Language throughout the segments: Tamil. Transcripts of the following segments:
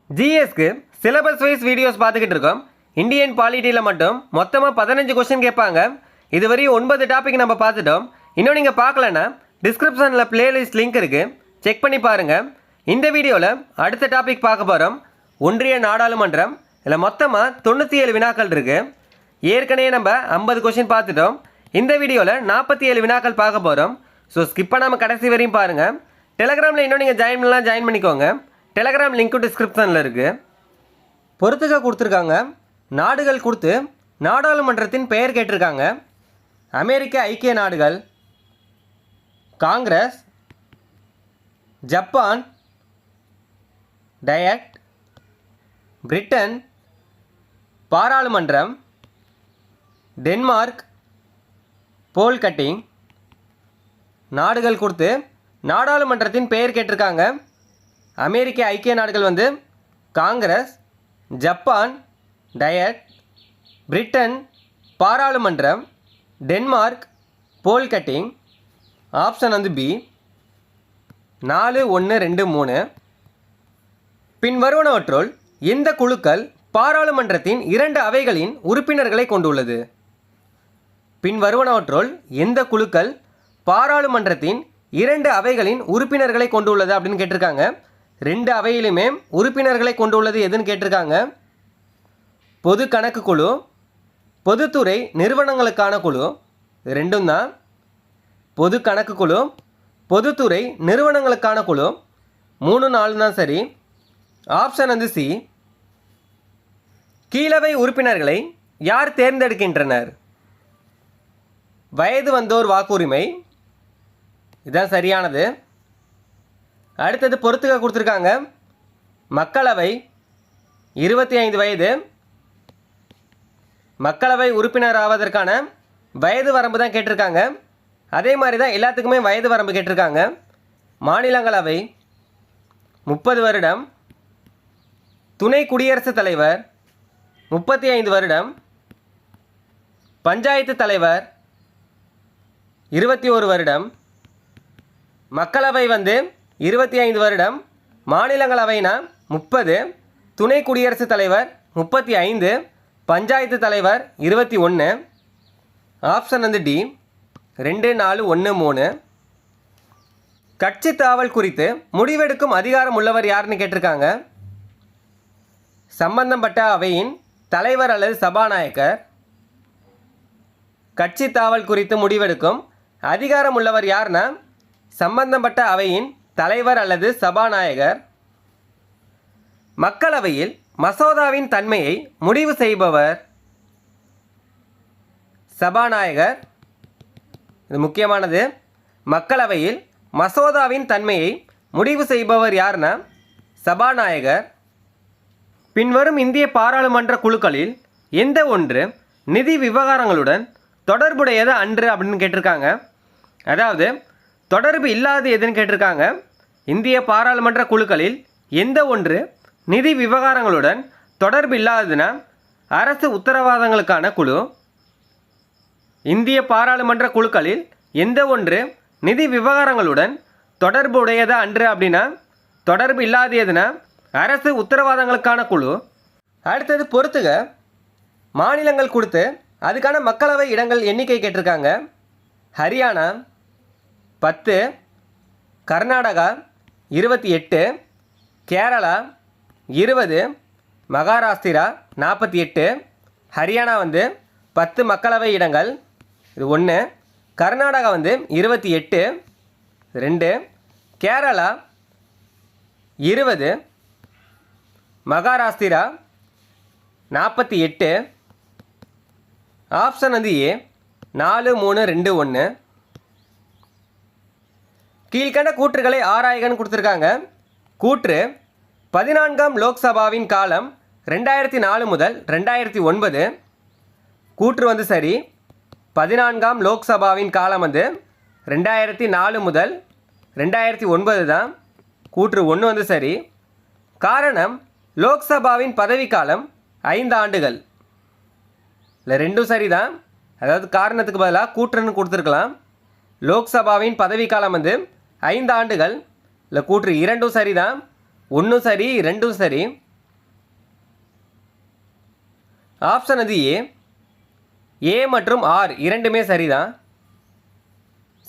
ஜிஎஸ்க்கு சிலபஸ் வைஸ் வீடியோஸ் பார்த்துக்கிட்டு இருக்கோம். இந்தியன் பாலிட்டியில் மட்டும் மொத்தமாக 15 கொஸ்டின் கேட்பாங்க. இதுவரையும் 9 டாபிக் நம்ம பார்த்துட்டோம். இன்னும் நீங்கள் பார்க்கலன்னா டிஸ்கிரிப்ஷனில் பிளேலிஸ்ட் லிங்க் இருக்குது, செக் பண்ணி பாருங்கள். இந்த வீடியோவில் அடுத்த டாபிக் பார்க்க போகிறோம். ஒன்றிய நாடாளுமன்றம். இதில் மொத்தமாக 97 வினாக்கள் இருக்குது. ஏற்கனவே நம்ம 50 கொஸ்டின் பார்த்துட்டோம். இந்த வீடியோவில் 47 வினாக்கள் பார்க்க போகிறோம். ஸோ ஸ்கிப் பண்ணாமல் கடைசி வரையும் பாருங்கள். டெலகிராமில் இன்னும் நீங்கள் ஜாயின் பண்ணிக்கோங்க. டெலகிராம் லிங்க்கும் டிஸ்கிரிப்ஷனில் இருக்குது. பொறுத்துக்க கொடுத்துருக்காங்க. நாடுகள் கொடுத்து நாடாளுமன்றத்தின் பெயர் கேட்டிருக்காங்க. அமெரிக்க ஐக்கிய நாடுகள், காங்கிரஸ், ஜப்பான், டயட், பிரிட்டன், பாராளுமன்றம், டென்மார்க், போல் கட்டிங். நாடுகள் கொடுத்து நாடாளுமன்றத்தின் பெயர் கேட்டிருக்காங்க. அமெரிக்க ஐக்கிய நாடுகள் வந்து காங்கிரஸ், ஜப்பான், டயட், பிரிட்டன், பாராளுமன்றம், டென்மார்க், போல் கட்டிங். ஆப்ஷன் வந்து பி 4, 1, 2, 3. பின் வருவனவற்றுள் எந்த குழுக்கள் பாராளுமன்றத்தின் 2 அவைகளின் உறுப்பினர்களை கொண்டுள்ளது? பின் வருவனவற்றுள் எந்த குழுக்கள் பாராளுமன்றத்தின் 2 அவைகளின் உறுப்பினர்களை கொண்டுள்ளது அப்படின்னு கேட்டிருக்காங்க. 2 அவையிலுமே உறுப்பினர்களை கொண்டுள்ளது எதுன்னு கேட்டிருக்காங்க. பொது கணக்கு குழு, பொதுத்துறை நிறுவனங்களுக்கான குழு. ரெண்டும் தான். பொது கணக்கு குழு, பொதுத்துறை நிறுவனங்களுக்கான குழு. 3, 4 தான் சரி. ஆப்ஷன் வந்து சி. கீழவை உறுப்பினர்களை யார் தேர்ந்தெடுக்கின்றனர்? வயது வந்தோர் வாக்குரிமை. இதுதான் சரியானது. அடுத்தது பொறுத்துக்க கொடுத்துருக்காங்க. மக்களவை 25 வயது. மக்களவை உறுப்பினர் ஆவதற்கான வயது வரம்பு தான் கேட்டிருக்காங்க. அதே மாதிரி தான் எல்லாத்துக்குமே வயது வரம்பு கேட்டிருக்காங்க. மாநிலங்களவை 30 வருடம். துணை குடியரசுத் தலைவர் 35 வருடம். பஞ்சாயத்து தலைவர் 21 வருடம். மக்களவை வந்து 25 வருடம். மாநிலங்களவைனா 30. துணை குடியரசுத் தலைவர் 35. பஞ்சாயத்து தலைவர் 21. ஆப்ஷன் வந்து டி 2, 4, 1, 3. கட்சி தாவல் குறித்து முடிவெடுக்கும் அதிகாரம் உள்ளவர் யாருன்னு கேட்டிருக்காங்க. சம்பந்தப்பட்ட அவையின் தலைவர் அல்லது சபாநாயகர். கட்சி தாவல் குறித்து முடிவெடுக்கும் அதிகாரம் உள்ளவர் யாருன்னா சம்பந்தப்பட்ட அவையின் தலைவர் அல்லது சபாநாயகர். மக்களவையில் மசோதாவின் தன்மையை முடிவு செய்பவர் சபாநாயகர். இது முக்கியமானது. மக்களவையில் மசோதாவின் தன்மையை முடிவு செய்பவர் யாருன்னா சபாநாயகர். பின்வரும் இந்திய பாராளுமன்ற குழுக்களில் எந்த ஒன்று நிதி விவகாரங்களுடன் தொடர்புடையது அன்று அப்படின்னு கேட்டிருக்காங்க. அதாவது தொடர்பு இல்லாது எதுன்னு கேட்டிருக்காங்க. இந்திய பாராளுமன்ற குழுக்களில் எந்த ஒன்று நிதி விவகாரங்களுடன் தொடர்பு இல்லாததுன்னா அரசு உத்தரவாதங்களுக்கான குழு. இந்திய பாராளுமன்ற குழுக்களில் எந்த ஒன்று நிதி விவகாரங்களுடன் தொடர்புடையது அன்று அப்படின்னா தொடர்பு இல்லாததுன்னா அரசு உத்தரவாதங்களுக்கான குழு. அடுத்தது பொறுத்துக. மாநிலங்கள் கொடுத்து அதுக்கான மக்களவை இடங்கள் எண்ணிக்கை கேட்டிருக்காங்க. ஹரியானா 10, கர்நாடகா 28, கேரளா 20, மகாராஷ்டிரா 48. ஹரியானா வந்து 10 மக்களவை இடங்கள். இது 1. கர்நாடகா வந்து 28, 2. கேரளா 20, மகாராஷ்டிரா 48. ஆப்ஷன் வந்து ஏ 4, 3, 2, 1. கீழ்கண்ட கூற்றுகளை ஆராய்கன்னு கொடுத்துருக்காங்க. கூற்று 14ஆம் லோக்சபாவின் காலம் 2004 முதல் 2009. கூற்று வந்து சரி. 14ஆம் லோக்சபாவின் காலம் வந்து 2004 முதல் 2009 தான். கூற்று 1 வந்து சரி. காரணம் லோக்சபாவின் பதவிக்காலம் 5 ஆண்டுகள். இல்லை ரெண்டும் சரி தான். அதாவது காரணத்துக்கு பதிலாக கூற்றுன்னு கொடுத்துருக்கலாம். லோக்சபாவின் பதவிக்காலம் வந்து 5 ஆண்டுகள். இல்லை கூற்று 2ம் சரி தான். 1 சரி 2ம் சரி. ஆப்ஷன் அது ஏ மற்றும் ஆர் இரண்டுமே சரிதான்.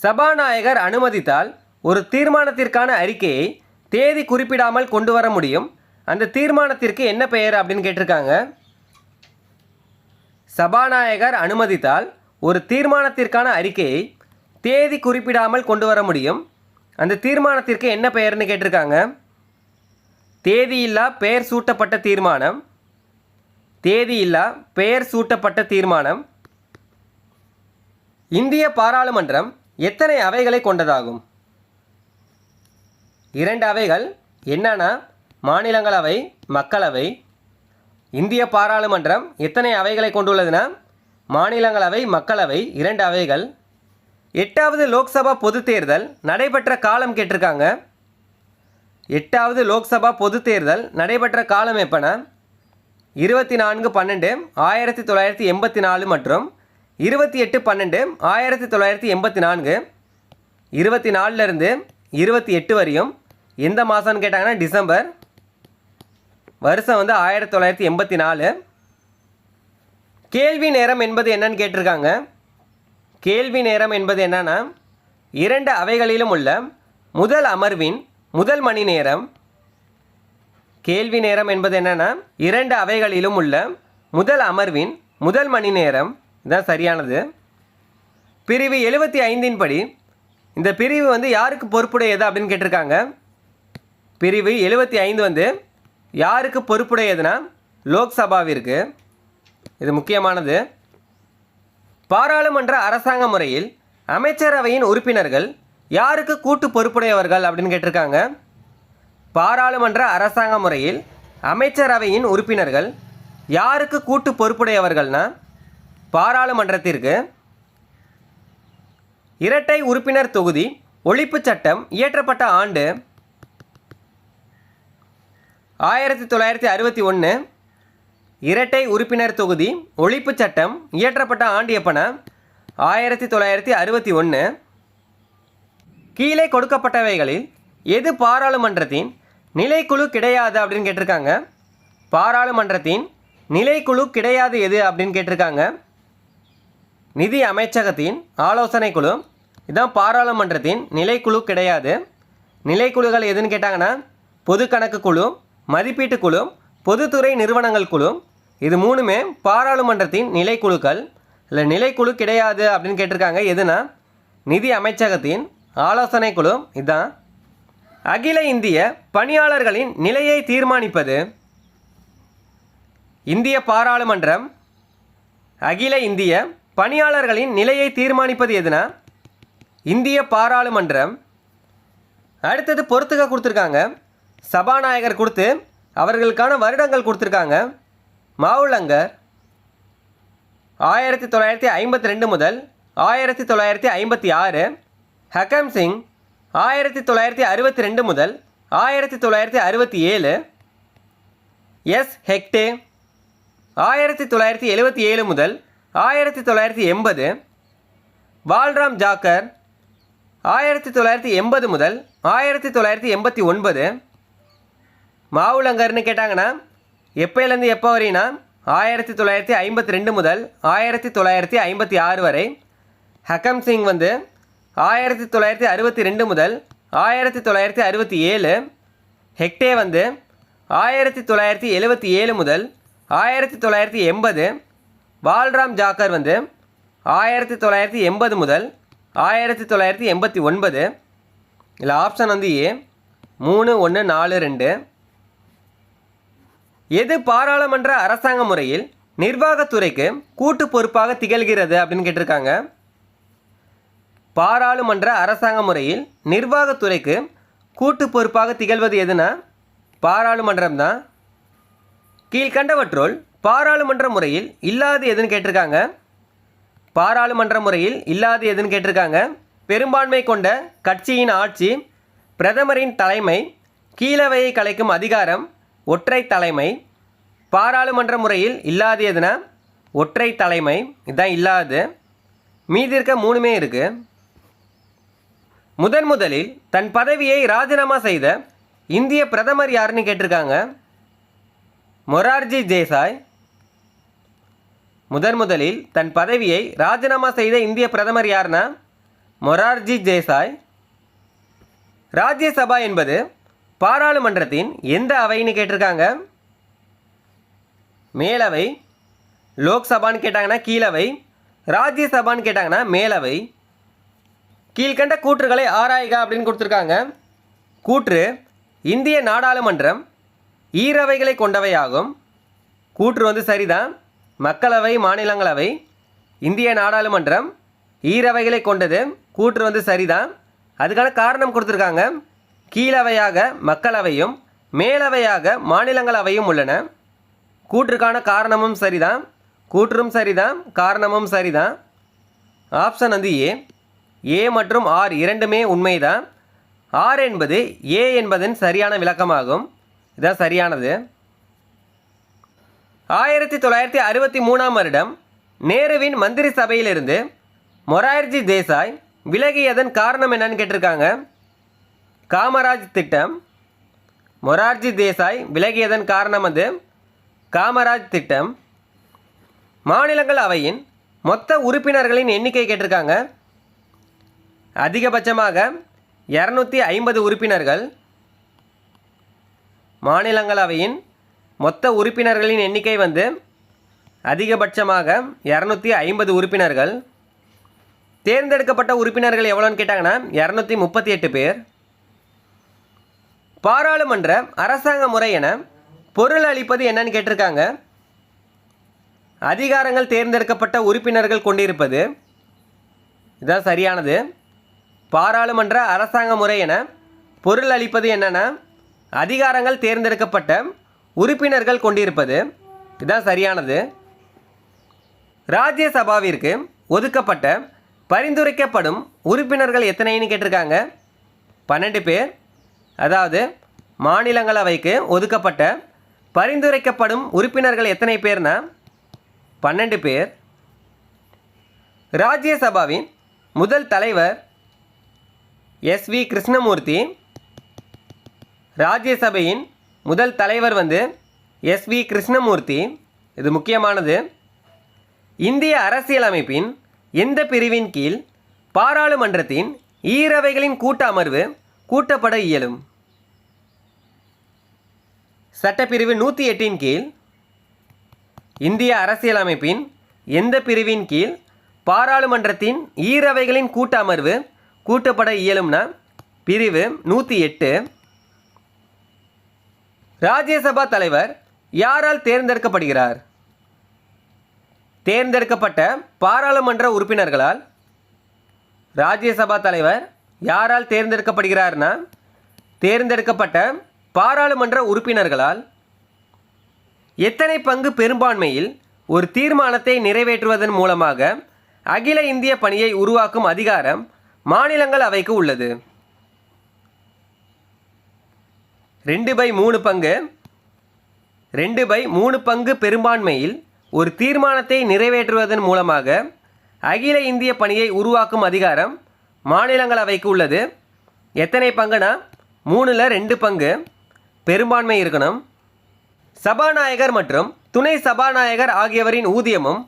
சபாநாயகர் அனுமதித்தால் ஒரு தீர்மானத்திற்கான அறிக்கையை தேதி குறிப்பிடாமல் கொண்டு வர முடியும். அந்த தீர்மானத்திற்கு என்ன பெயர் அப்படின்னு கேட்டிருக்காங்க. சபாநாயகர் அனுமதித்தால் ஒரு தீர்மானத்திற்கான அறிக்கையை தேதி குறிப்பிடாமல் கொண்டு வர முடியும். அந்த தீர்மானத்திற்கு என்ன பெயர்னு கேட்டிருக்காங்க. தேதியில்லா பெயர் சூட்டப்பட்ட தீர்மானம். தேதியில்லா பெயர் சூட்டப்பட்ட தீர்மானம். இந்திய பாராளுமன்றம் எத்தனை அவைகளை கொண்டதாகும்? 2 அவைகள். என்னன்னா மாநிலங்களவை, மக்களவை. இந்திய பாராளுமன்றம் எத்தனை அவைகளை கொண்டுள்ளதுன்னா மாநிலங்களவை, மக்களவை 2 அவைகள். 8வது லோக்சபா பொது தேர்தல் நடைபெற்ற காலம் கேட்டிருக்காங்க. 8வது லோக்சபா பொது தேர்தல் நடைபெற்ற காலம் எப்போனா 24/12/1984 மற்றும் 28/12/1984. 24லேருந்து 28 வரையும். எந்த மாதம்னு கேட்டாங்கன்னா டிசம்பர். வருஷம் 1984. கேள்வி நேரம் என்பது என்னன்னு கேட்டிருக்காங்க. கேள்வி நேரம் என்பது என்னன்னா 2 அவைகளிலும் உள்ள முதல் அமர்வின் முதல் மணி நேரம். கேள்வி நேரம் என்பது என்னன்னா 2 அவைகளிலும் உள்ள முதல் அமர்வின் முதல் மணி நேரம். இதுதான் சரியானது. பிரிவு 75 படி இந்த பிரிவு யாருக்கு பொறுப்புடையது அப்படின்னு கேட்டிருக்காங்க. பிரிவு 75 யாருக்கு பொறுப்புடையதுன்னா லோக்சபாவிற்கு. இது முக்கியமானது. பாராளுமன்ற அரசாங்க முறையில் அமைச்சரவையின் உறுப்பினர்கள் யாருக்கு கூட்டு பொறுப்புடையவர்கள் அப்படின்னு கேட்டிருக்காங்க. பாராளுமன்ற அரசாங்க முறையில் அமைச்சரவையின் உறுப்பினர்கள் யாருக்கு கூட்டு பொறுப்புடையவர்கள்னா பாராளுமன்றத்திற்கு. இரட்டை உறுப்பினர் தொகுதி ஒழிப்பு சட்டம் இயற்றப்பட்ட ஆண்டு 1961. இரட்டை உறுப்பினர் தொகுதி ஒழிப்பு சட்டம் இயற்றப்பட்ட ஆண்டு எப்போனா 1961. கீழே கொடுக்கப்பட்டவைகளில் எது பாராளுமன்றத்தின் நிலைக்குழு கிடையாது அப்படின்னு கேட்டிருக்காங்க. பாராளுமன்றத்தின் நிலைக்குழு கிடையாது எது அப்படின்னு கேட்டிருக்காங்க. நிதி அமைச்சகத்தின் ஆலோசனை குழு. இதுதான் பாராளுமன்றத்தின் நிலைக்குழு கிடையாது. நிலைக்குழுக்கள் எதுன்னு கேட்டாங்கன்னா பொது கணக்கு குழு, மதிப்பீட்டு குழு, பொதுத்துறை நிறுவனங்கள் குழு. இது 3மே பாராளுமன்றத்தின் நிலைக்குழுக்கள். இல்லை நிலைக்குழு கிடையாது அப்படின்னு கேட்டிருக்காங்க. எதுனா நிதி அமைச்சகத்தின் ஆலோசனை குழு. இதுதான். அகில இந்திய பணியாளர்களின் நிலையை தீர்மானிப்பது இந்திய பாராளுமன்றம். அகில இந்திய பணியாளர்களின் நிலையை தீர்மானிப்பது எதுனா இந்திய பாராளுமன்றம். அடுத்தது பொறுத்துக்க கொடுத்துருக்காங்க. சபாநாயகர் கொடுத்து அவர்களுக்கான வருடங்கள் கொடுத்துருக்காங்க. மாவுலங்கர் 1952 முதல் 1956. ஹக்கம் சிங் 1962 முதல் 1967. எஸ் ஹெக்டே 1977 முதல் 1980. பால்ராம் ஜாக்கர் 1980 முதல் 1989. மாவுலங்கர்னு கேட்டாங்கன்னா எப்போலேருந்து எப்போ வரைனா 1952 முதல் 1956 வரை. ஹக்கம் சிங் 1962 முதல் 1967. ஹெக்டே 1977 முதல் 1980. பால்ராம் ஜாக்கர் 1980 முதல் 1989. இல்லை ஆப்ஷன் ஏ 3, 1, 4, 2. எது பாராளுமன்ற அரசாங்க முறையில் நிர்வாகத்துறைக்கு கூட்டு பொறுப்பாக திகழ்கிறது அப்படின்னு கேட்டிருக்காங்க. பாராளுமன்ற அரசாங்க முறையில் நிர்வாகத்துறைக்கு கூட்டு பொறுப்பாக திகழ்வது எதுனா பாராளுமன்றம் தான். கீழ்கண்டவற்றுள் பாராளுமன்ற முறையில் இல்லாது எதுன்னு கேட்டிருக்காங்க. பாராளுமன்ற முறையில் இல்லாது எதுன்னு கேட்டிருக்காங்க. பெரும்பான்மை கொண்ட கட்சியின் ஆட்சி, பிரதமரின் தலைமை, கீழவையை கலைக்கும் அதிகாரம், ஒற்றை தலைமை. பாராளுமன்ற முறையில் இல்லாது எதுனா ஒற்றை தலைமை. இதுதான் இல்லாது. மீதி இருக்க 3மே இருக்குது. முதலில் தன் பதவியை ராஜினாமா செய்த இந்திய பிரதமர் யாருன்னு கேட்டிருக்காங்க. மொரார்ஜி தேசாய் முதலில் தன் பதவியை ராஜினாமா செய்த இந்திய பிரதமர் யார்னா மொரார்ஜி தேசாய். ராஜ்யசபா என்பது பாராளுமன்றத்தின் எந்த அவைன்னு கேட்டிருக்காங்க? மேலவை. லோக்சபான்னு கேட்டாங்கன்னா கீழவை, ராஜ்யசபான்னு கேட்டாங்கன்னா மேலவை. கீழ்கண்ட கூற்றுகளை ஆராய்க அப்படின்னு கொடுத்துருக்காங்க. கூற்று: இந்திய நாடாளுமன்றம் ஈரவைகளை கொண்டவையாகும். கூற்று சரிதான். மக்களவை, மாநிலங்களவை. இந்திய நாடாளுமன்றம் ஈரவைகளை கொண்டது. கூற்று சரிதான். அதுக்கான காரணம் கொடுத்துருக்காங்க. கீழவையாக மக்களவையும் மேலவையாக மாநிலங்களவையும் உள்ளன. கூற்றுக்கான காரணமும் சரிதான், கூற்றும் சரிதான், காரணமும் சரிதான். ஆப்ஷன் ஏ மற்றும் ஆர் இரண்டுமே உண்மைதான். ஆர் என்பது ஏ என்பதன் சரியான விளக்கமாகும். இதுதான் சரியானது. 1963ஆம் வருடம் நேருவின் மந்திரி சபையிலிருந்து மொரார்ஜி தேசாய் விலகியதன் காரணம் என்னன்னு கேட்டிருக்காங்க. காமராஜ் திட்டம். மொரார்ஜி தேசாய் விலகியதன் காரணம் காமராஜ் திட்டம். மாநிலங்களவையின் மொத்த உறுப்பினர்களின் எண்ணிக்கை கேட்டிருக்காங்க. அதிகபட்சமாக 250 உறுப்பினர்கள். மாநிலங்களவையின் மொத்த உறுப்பினர்களின் எண்ணிக்கை அதிகபட்சமாக 250 உறுப்பினர்கள். தேர்ந்தெடுக்கப்பட்ட உறுப்பினர்கள் எவ்வளோன்னு கேட்டாங்கன்னா 238 பேர். பாராளுமன்ற அரசாங்க முறை என பொருள் அளிப்பது என்னன்னு கேட்டிருக்காங்க. அதிகாரங்கள் தேர்ந்தெடுக்கப்பட்ட உறுப்பினர்கள் கொண்டிருப்பது. இதுதான் சரியானது. பாராளுமன்ற அரசாங்க முறை என பொருள் அளிப்பது என்னன்னா அதிகாரங்கள் தேர்ந்தெடுக்கப்பட்ட உறுப்பினர்கள் கொண்டிருப்பது. இதுதான் சரியானது. ராஜ்யசபாவிற்கு ஒதுக்கப்பட்ட பரிந்துரைக்கப்படும் உறுப்பினர்கள் எத்தனைன்னு கேட்டிருக்காங்க. 12 பேர். அதாவது மாநிலங்களவைக்கு ஒதுக்கப்பட்ட பரிந்துரைக்கப்படும் உறுப்பினர்கள் எத்தனை பேர்னா 12 பேர். ராஜ்யசபாவின் முதல் தலைவர் எஸ்வி கிருஷ்ணமூர்த்தி. ராஜ்யசபையின் முதல் தலைவர் எஸ்வி கிருஷ்ணமூர்த்தி. இது முக்கியமானது. இந்திய அரசியலமைப்பின் எந்த பிரிவின் கீழ் பாராளுமன்றத்தின் ஈரவைகளின் கூட்ட அமர்வு கூட்டப்பட இயலும்? சட்டப்பிரிவு 108 கீழ். இந்திய அரசியலமைப்பின் எந்த பிரிவின் கீழ் பாராளுமன்றத்தின் ஈரவைகளின் கூட்ட அமர்வு கூட்டப்பட இயலும்னா பிரிவு 108. ராஜ்யசபா தலைவர் யாரால் தேர்ந்தெடுக்கப்படுகிறார்? தேர்ந்தெடுக்கப்பட்ட பாராளுமன்ற உறுப்பினர்களால். ராஜ்யசபா தலைவர் யாரால் தேர்ந்தெடுக்கப்படுகிறார்னா தேர்ந்தெடுக்கப்பட்ட பாராளுமன்ற உறுப்பினர்களால். எத்தனை பங்கு பெரும்பான்மையில் ஒரு தீர்மானத்தை நிறைவேற்றுவதன் மூலமாக அகில இந்திய பணியை உருவாக்கும் அதிகாரம் மாநிலங்களவைக்கு உள்ளது? 2/3 பங்கு. 2/3 பங்கு பெரும்பான்மையில் ஒரு தீர்மானத்தை நிறைவேற்றுவதன் மூலமாக அகில இந்திய பணியை உருவாக்கும் அதிகாரம் மாநிலங்களவைக்கு உள்ளது. எத்தனை பங்குனா 3/2 பங்கு பெரும்பான்மை இருக்கணும். சபாநாயகர் மற்றும் துணை சபாநாயகர் ஆகியவரின் ஊதியமும்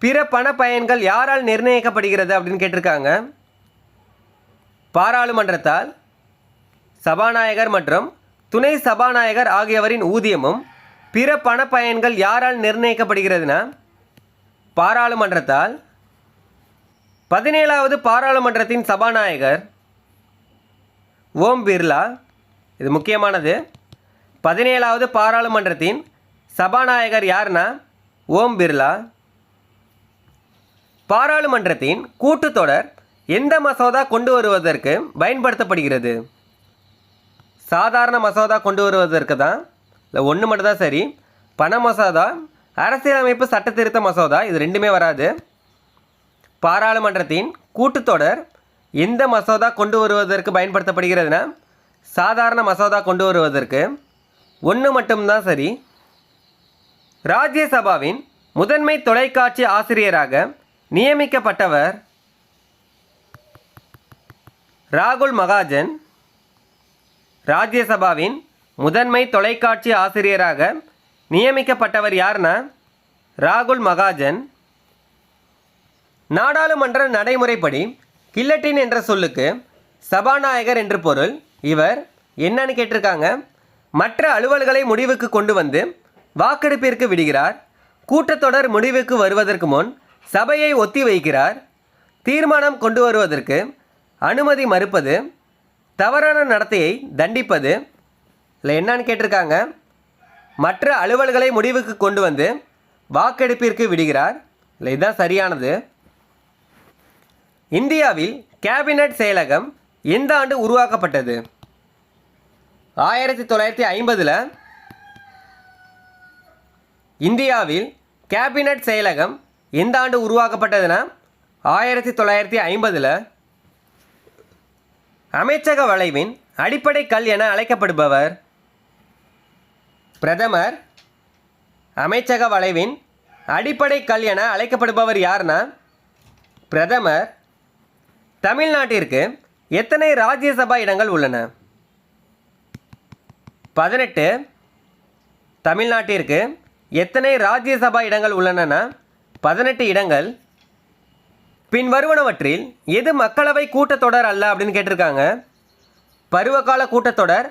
பிற பண பயன்கள் யாரால் நிர்ணயிக்கப்படுகிறது அப்படின்னு கேட்டிருக்காங்க. பாராளுமன்றத்தால். சபாநாயகர் மற்றும் துணை சபாநாயகர் ஆகியவரின் ஊதியமும் பிற பண பயன்கள் யாரால் நிர்ணயிக்கப்படுகிறதுனா பாராளுமன்றத்தால். 17வது பாராளுமன்றத்தின் சபாநாயகர் ஓம் பிர்லா. இது முக்கியமானது. 17வது பாராளுமன்றத்தின் சபாநாயகர் யாருன்னா ஓம் பிர்லா. பாராளுமன்றத்தின் கூட்டுத்தொடர் எந்த மசோதா கொண்டு வருவதற்கு பயன்படுத்தப்படுகிறது? சாதாரண மசோதா கொண்டு வருவதற்கு தான். இல்லை, ஒன்று மட்டும் தான் சரி. பண மசோதா, அரசியலமைப்பு சட்ட திருத்த மசோதா, இது ரெண்டுமே வராது. பாராளுமன்றத்தின் கூட்டுத்தொடர் எந்த மசோதா கொண்டு வருவதற்கு பயன்படுத்தப்படுகிறதுனா சாதாரண மசோதா கொண்டு வருவதற்கு. ஒன்று மட்டும்தான் சரி. ராஜ்யசபாவின் முதன்மை தொலைக்காட்சி ஆசிரியராக நியமிக்கப்பட்டவர் ராகுல் மகாஜன். ராஜ்யசபாவின் முதன்மை தொலைக்காட்சி ஆசிரியராக நியமிக்கப்பட்டவர் யாருன்னா ராகுல் மகாஜன். நாடாளுமன்ற நடைமுறைப்படி கில்லட்டின் என்ற சொல்லுக்கு சபாநாயகர் என்று பொருள். இவர் என்னன்னு கேட்டிருக்காங்க. மற்ற அலுவல்களை முடிவுக்கு கொண்டு வந்து வாக்கெடுப்பிற்கு விடுகிறார். கூட்டத்தொடர் முடிவுக்கு வருவதற்கு முன் சபையை ஒத்தி வைக்கிறார். தீர்மானம் கொண்டு வருவதற்கு அனுமதி மறுப்பது. தவறான நடத்தையை தண்டிப்பது. இல்லை என்னன்னு கேட்டிருக்காங்க. மற்ற அலுவல்களை முடிவுக்கு கொண்டு வந்து வாக்கெடுப்பிற்கு விடுகிறார். இல்லை இதுதான் சரியானது. இந்தியாவில் கேபினட் செயலகம் எந்த ஆண்டு உருவாக்கப்பட்டது? 1950. இந்தியாவில் கேபினட் செயலகம் எந்த ஆண்டு உருவாக்கப்பட்டதுன்னா 1950. அமைச்சக வளைவின் அடிப்படை கல் என அழைக்கப்படுபவர்? பிரதமர். அமைச்சக வளைவின் அடிப்படை கல் என அழைக்கப்படுபவர் யார்னா பிரதமர். தமிழ்நாட்டிற்கு எத்தனை ராஜ்யசபா இடங்கள் உள்ளன? 18. தமிழ்நாட்டிற்கு எத்தனை ராஜ்யசபா இடங்கள் உள்ளன? 18 இடங்கள். பின் வருவனவற்றில் எது மக்களவை கூட்டத்தொடர் அல்ல அப்படின்னு கேட்டிருக்காங்க. பருவகால கூட்டத்தொடர்,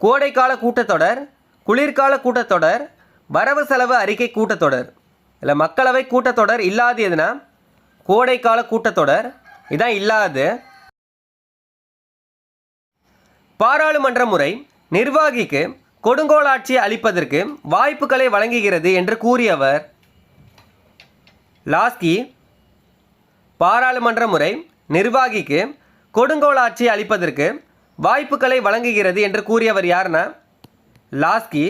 கோடைக்கால கூட்டத்தொடர், குளிர்கால கூட்டத்தொடர், வரவு செலவு அறிக்கை கூட்டத்தொடர். இல்லை மக்களவை கூட்டத்தொடர் இல்லாது எதுனா கோடைக்கால கூட்டத்தொடர். இதான் இல்லாது. பாராளுமன்ற முறை நிர்வாகிக்கு கொடுங்கோல் ஆட்சி அளிப்பதற்கு வாய்ப்புகளை வழங்குகிறது என்று கூறியவர்? லாஸ்கி. பாராளுமன்ற முறை நிர்வாகிக்கு கொடுங்கோல் ஆட்சி அளிப்பதற்கு வாய்ப்புகளை வழங்குகிறது என்று கூறியவர் யார்னா லாஸ்கி.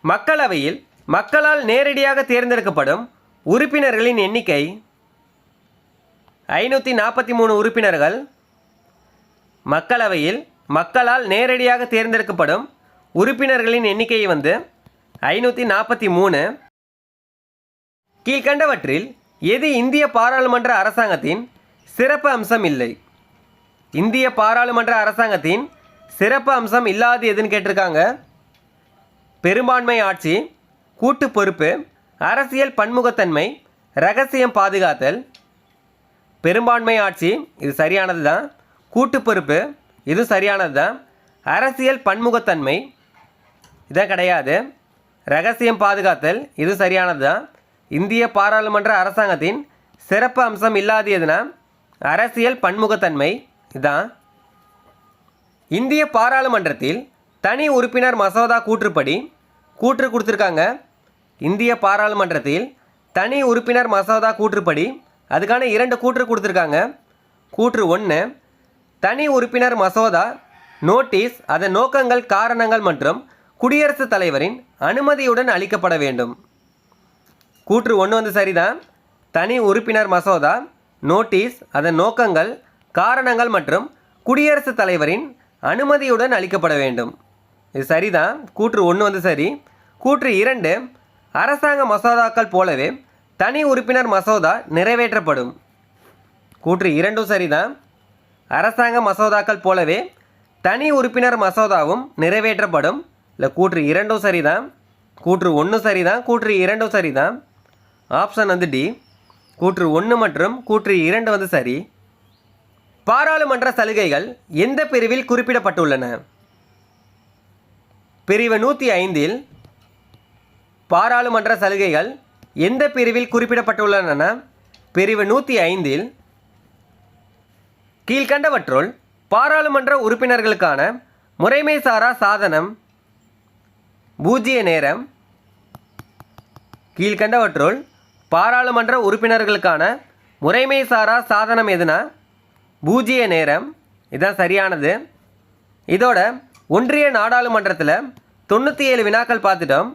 மக்களவையில் மக்களால் நேரடியாக தேர்ந்தெடுக்கப்படும் உறுப்பினர்களின் எண்ணிக்கை 543 உறுப்பினர்கள். மக்களவையில் மக்களால் நேரடியாக தேர்ந்தெடுக்கப்படும் உறுப்பினர்களின் எண்ணிக்கை 543. கீழ்கண்டவற்றில் எது இந்திய பாராளுமன்ற அரசாங்கத்தின் சிறப்பு அம்சம் இல்லை? இந்திய பாராளுமன்ற அரசாங்கத்தின் சிறப்பு அம்சம் இல்லாது எதுன்னு கேட்டிருக்காங்க. பெரும்பான்மை ஆட்சி, கூட்டு பொறுப்பு, அரசியல் பன்முகத்தன்மை, இரகசியம் பாதுகாத்தல். பெரும்பான்மை ஆட்சி இது சரியானது தான். கூட்டு பொறுப்பு இது சரியானது தான். அரசியல் பன்முகத்தன்மை இதான் கிடையாது. இரகசியம் பாதுகாத்தல் இது சரியானது தான். இந்திய பாராளுமன்ற அரசாங்கத்தின் சிறப்பு அம்சம் இல்லாது எதுனா அரசியல் பன்முகத்தன்மை இதுதான். இந்திய பாராளுமன்றத்தில் தனி உறுப்பினர் மசோதா கூற்றுப்படி கூற்று கொடுத்துருக்காங்க. இந்திய பாராளுமன்றத்தில் தனி உறுப்பினர் மசோதா கூற்றுப்படி அதுக்கான 2 கூற்று கொடுத்துருக்காங்க. கூற்று 1, தனி உறுப்பினர் மசோதா நோட்டீஸ் அதன் நோக்கங்கள், காரணங்கள் மற்றும் குடியரசுத் தலைவரின் அனுமதியுடன் அளிக்கப்பட வேண்டும். கூற்று 1 சரிதான். தனி உறுப்பினர் மசோதா நோட்டீஸ் அதன் நோக்கங்கள், காரணங்கள் மற்றும் குடியரசுத் தலைவரின் அனுமதியுடன் அளிக்கப்பட வேண்டும். இது சரிதான். கூற்று 1 சரி. கூற்று 2, அரசாங்க மசோதாக்கள் போலவே தனி உறுப்பினர் மசோதா நிறைவேற்றப்படும். கூற்று 2 சரிதான். அரசாங்க மசோதாக்கள் போலவே தனி உறுப்பினர் மசோதாவும் நிறைவேற்றப்படும். இல்லை கூற்று 2 சரிதான். கூற்று 1 சரிதான். கூற்று 2 சரிதான். Option D. கூற்று 1 மற்றும் கூற்று 2 சரி. பாராளுமன்ற சலுகைகள் எந்த பிரிவில் குறிப்பிடப்பட்டுள்ளன? பிரிவு 105 பாராளுமன்ற சலுகைகள் எந்த பிரிவில் குறிப்பிடப்பட்டுள்ளன? பிரிவு 105. கீழ்கண்டவற்றுள் பாராளுமன்ற உறுப்பினர்களுக்கான முறைமை சாரா சாதனம் பூஜ்ய நேரம். கீழ்கண்டவற்றுள் பாராளுமன்ற உறுப்பினர்களுக்கான முறைமை சாரா சாதனம் எதுனா பூஜ்ய நேரம். இதுதான் சரியானது. இதோட ஒன்றிய நாடாளுமன்றத்தில் 97 வினாக்கள் பார்த்துட்டோம்.